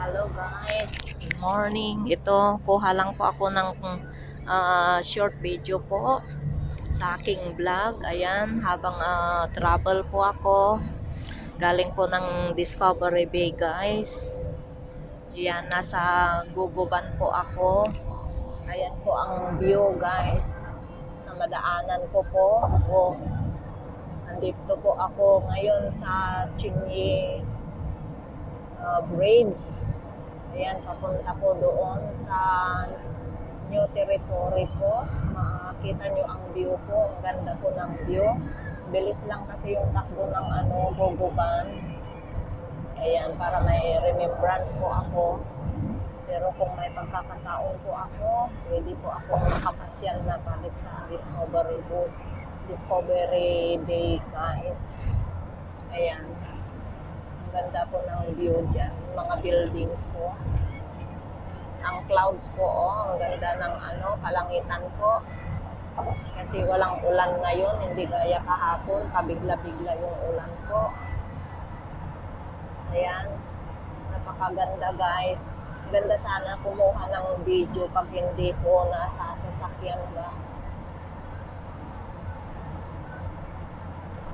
Hello guys, good morning. Ito, kuha lang po ako ng short video po sa aking vlog. Ayan, habang travel po ako. Galing po ng Discovery Bay guys. Ayan, nasa Guguban po ako. Ayan po ang view guys. Sa madaanan ko po. So, nandito po ako ngayon sa Chinyi Bridge. Ayan, papunta po doon sa New Territory po. Makakita nyo ang view po. Ang ganda po ng view. Bilis lang kasi yung takbo ng Guguban. Ayan, para may remembrance po ako. Pero kung may pagkakataon po ako, pwede po akong makapasyal na balik sa Discovery Bay guys. Ayan. Ang ganda po ng view dyan. Mga buildings po. Ang clouds po, ang ganda ng kalangitan po. Kasi walang ulan ngayon, hindi gaya kahapon, pabigla-bigla yung ulan po. Ayan, napakaganda guys. Ganda sana kumuha ng video pag hindi po nasa sasakyan ka.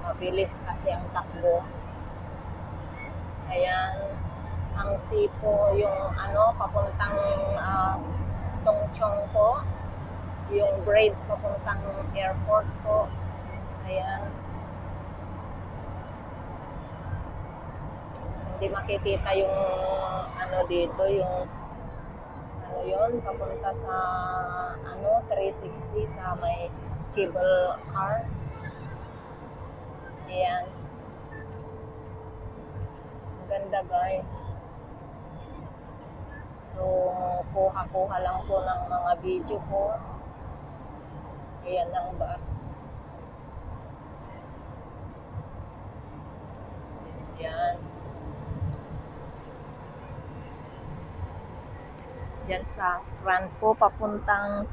Mabilis kasi ang takbo. Ayan. Ang sea po yung papuntang Tongchong po. Yung braids papuntang airport po. Ayan. Hindi makikita yung dito, yung yun, papunta sa 360 sa may cable car. Ayan. Ang ganda guys. So, kuha-kuha lang po ng mga video ko. Ayan ang bus. Ayan. Diyan sa front po, papuntang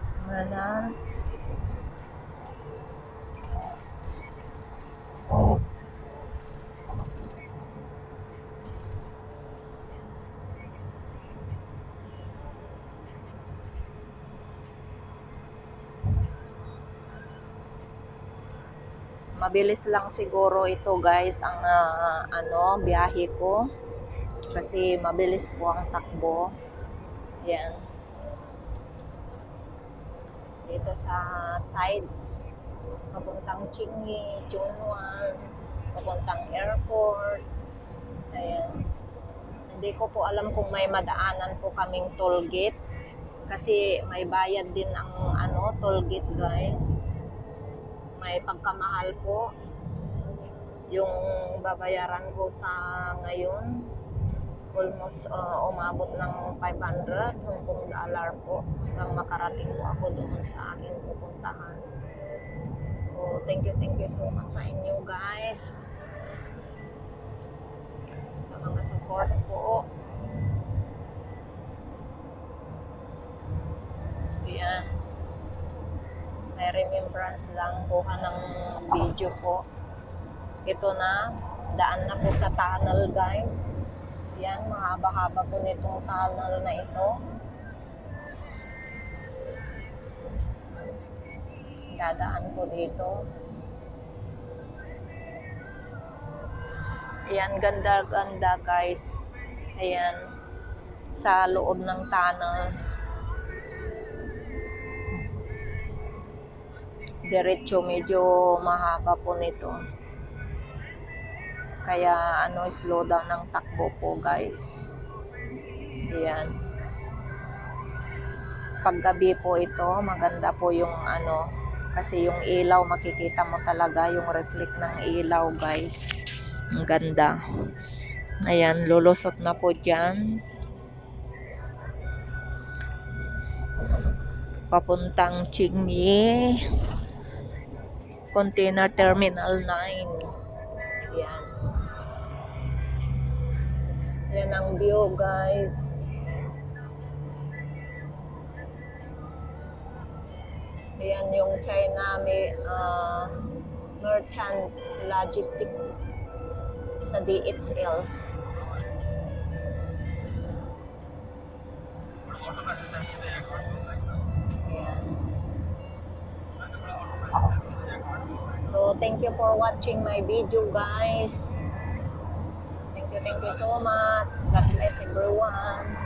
mabilis lang siguro ito guys ang biyahe ko kasi mabilis po ang takbo. Yan. Dito sa side papuntang Chinyi, Chunwan, papuntang airport. Ayan. Hindi ko po alam kung may madaanan po kaming toll gate kasi may bayad din ang toll gate guys. May pagkamahal po yung babayaran ko sa ngayon. Almost umabot ng 500 Hong Kong dollar po hanggang makarating po ako doon sa aking pupuntahan. So, thank you so much sa inyo guys. Sa mga support po. Ayan. May remembrance lang, kuha ng video po. Ito na, daan na po sa tunnel guys. Yan, mahaba-haba po nitong tunnel na ito. Dadaan po dito. Ayan, ganda-ganda guys. Ayan, sa loob ng tunnel. Diretso, medyo mahaba po nito. Kaya slow down ng takbo po guys. Ayan. Paggabi po ito, maganda po yung kasi yung ilaw, makikita mo talaga yung reflect ng ilaw guys. Ang ganda. Ayan, lulusot na po dyan. Papuntang Chinyi Container Terminal 9. Ayan. Ayan ang view guys. Ayan yung China Merchant Logistics sa DHL. Ayan. So, thank you for watching my video, guys. Thank you so much. God bless everyone.